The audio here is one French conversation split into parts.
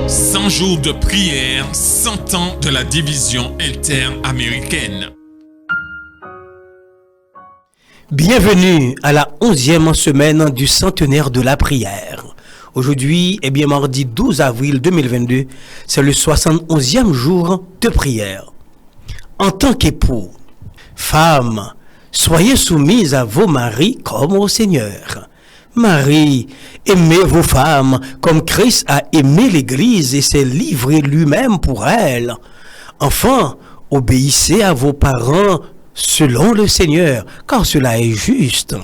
100 jours de prière, 100 ans de la division interaméricaine. Bienvenue à la 11e semaine du centenaire de la prière. Aujourd'hui, mardi 12 avril 2022, c'est le 71e jour de prière. En tant qu'époux, femmes, soyez soumises à vos maris comme au Seigneur. Marie, aimez vos femmes comme Christ a aimé l'Église et s'est livré lui-même pour elle. Enfants, obéissez à vos parents selon le Seigneur, car cela est juste.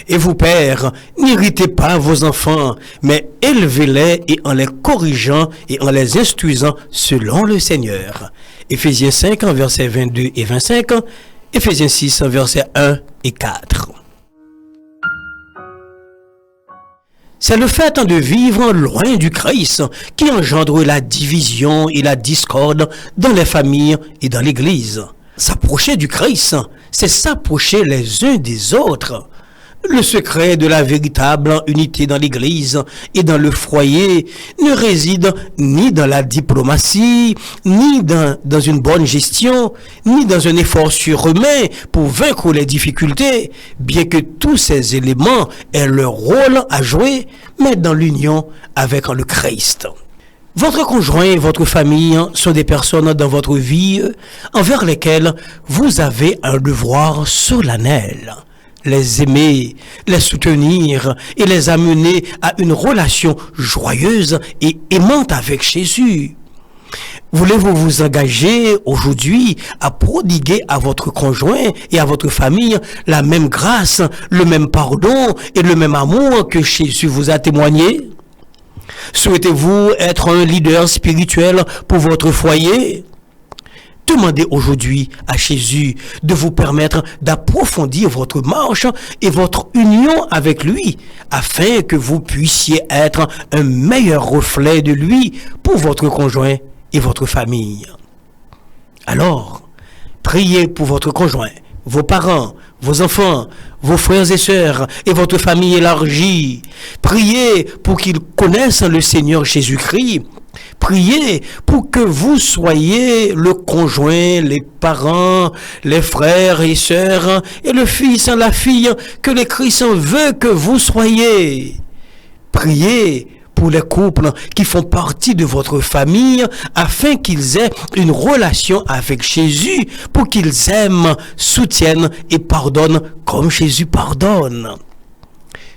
Et vous, pères, n'irritez pas vos enfants, mais élevez-les et en les corrigeant et en les instruisant selon le Seigneur. Éphésiens 5, versets 22 et 25, Éphésiens 6, versets 1 et 4. C'est le fait de vivre loin du Christ qui engendre la division et la discorde dans les familles et dans l'Église. S'approcher du Christ, c'est s'approcher les uns des autres. Le secret de la véritable unité dans l'Église et dans le foyer ne réside ni dans la diplomatie, ni dans une bonne gestion, ni dans un effort surhumain pour vaincre les difficultés, bien que tous ces éléments aient leur rôle à jouer, mais dans l'union avec le Christ. Votre conjoint et votre famille sont des personnes dans votre vie envers lesquelles vous avez un devoir solennel. Les aimer, les soutenir et les amener à une relation joyeuse et aimante avec Jésus. Voulez-vous vous engager aujourd'hui à prodiguer à votre conjoint et à votre famille la même grâce, le même pardon et le même amour que Jésus vous a témoigné? Souhaitez-vous être un leader spirituel pour votre foyer? Demandez aujourd'hui à Jésus de vous permettre d'approfondir votre marche et votre union avec lui, afin que vous puissiez être un meilleur reflet de lui pour votre conjoint et votre famille. Alors, priez pour votre conjoint, vos parents, vos enfants, vos frères et sœurs et votre famille élargie. Priez pour qu'ils connaissent le Seigneur Jésus-Christ. Priez pour que vous soyez le conjoint, les parents, les frères et sœurs et le fils et la fille que le Christ veut que vous soyez. Priez pour les couples qui font partie de votre famille afin qu'ils aient une relation avec Jésus pour qu'ils aiment, soutiennent et pardonnent comme Jésus pardonne.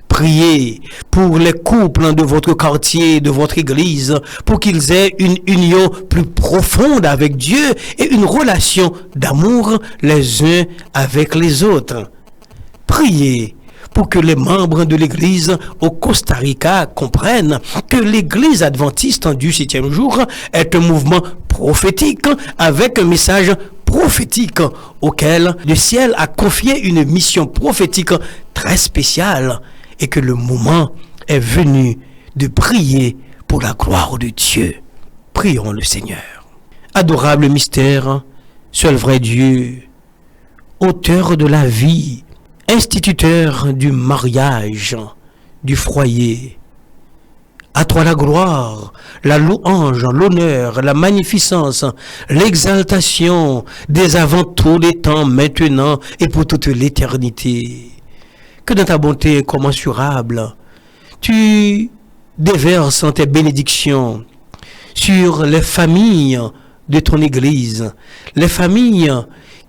Priez pour les couples de votre quartier, de votre église, pour qu'ils aient une union plus profonde avec Dieu et une relation d'amour les uns avec les autres. Priez pour que les membres de l'église au Costa Rica comprennent que l'église adventiste du 7e jour est un mouvement prophétique avec un message prophétique auquel le ciel a confié une mission prophétique très spéciale et que le moment est venu de prier pour la gloire de Dieu. Prions le Seigneur. Adorable mystère, seul vrai Dieu, auteur de la vie, instituteur du mariage, du foyer. À toi la gloire, la louange, l'honneur, la magnificence, l'exaltation, dès avant tous les temps, maintenant et pour toute l'éternité. Que dans ta bonté incommensurable, tu déverses tes bénédictions sur les familles de ton Église, les familles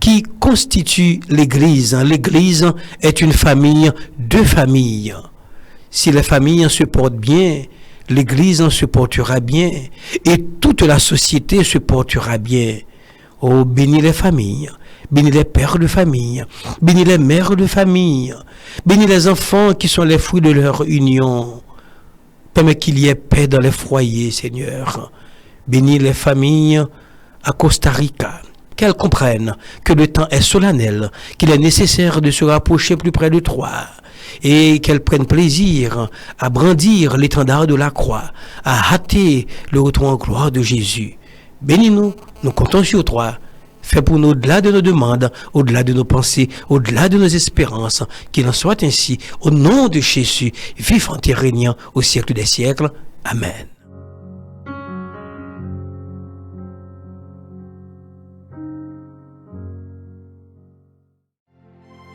qui constituent l'Église. L'Église est une famille de familles. Si les familles se portent bien, l'Église se portera bien et toute la société se portera bien. Oh, bénis les familles, bénis les pères de famille, bénis les mères de famille, bénis les enfants qui sont les fruits de leur union. Permets qu'il y ait paix dans les foyers, Seigneur. Bénis les familles à Costa Rica, qu'elles comprennent que le temps est solennel, qu'il est nécessaire de se rapprocher plus près de toi, et qu'elles prennent plaisir à brandir l'étendard de la croix, à hâter le retour en gloire de Jésus. Bénis-nous, nous comptons sur toi. Fais pour nous au-delà de nos demandes, au-delà de nos pensées, au-delà de nos espérances. Qu'il en soit ainsi, au nom de Jésus, vivant et régnant au siècle des siècles. Amen.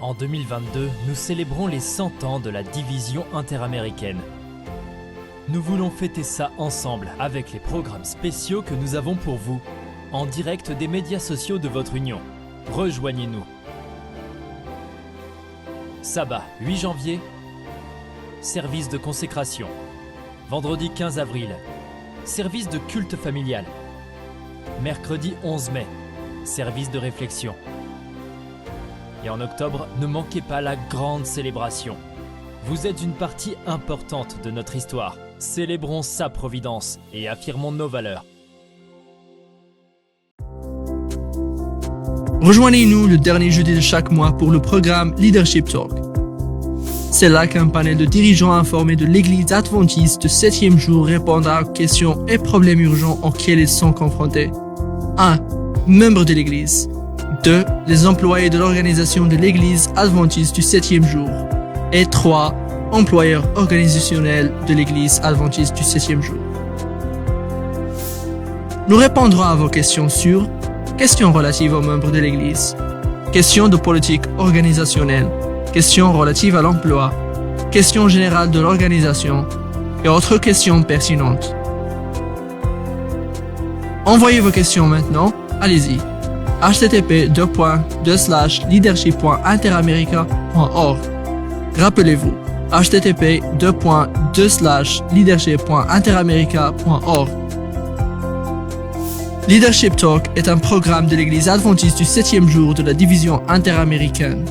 En 2022, nous célébrons les 100 ans de la division interaméricaine. Nous voulons fêter ça ensemble avec les programmes spéciaux que nous avons pour vous, en direct des médias sociaux de votre union. Rejoignez-nous. Sabbat 8 janvier, service de consécration. Vendredi 15 avril, service de culte familial. Mercredi 11 mai, service de réflexion. Et en octobre, ne manquez pas la grande célébration. Vous êtes une partie importante de notre histoire. Célébrons sa providence et affirmons nos valeurs. Rejoignez-nous le dernier jeudi de chaque mois pour le programme Leadership Talk. C'est là qu'un panel de dirigeants informés de l'Église adventiste du 7e jour répondra aux questions et problèmes urgents auxquels ils sont confrontés. 1. Membres de l'Église. 2. Les employés de l'organisation de l'Église adventiste du 7e jour. Et 3. Employeurs organisationnels de l'Église adventiste du 7e jour. Nous répondrons à vos questions sur questions relatives aux membres de l'Église, questions de politique organisationnelle, questions relatives à l'emploi, questions générales de l'organisation et autres questions pertinentes. Envoyez vos questions maintenant, allez-y. http://leadership.interamerica.org. Rappelez-vous, http://leadership.interamerica.org. Leadership Talk est un programme de l'Église adventiste du 7e jour de la division interaméricaine.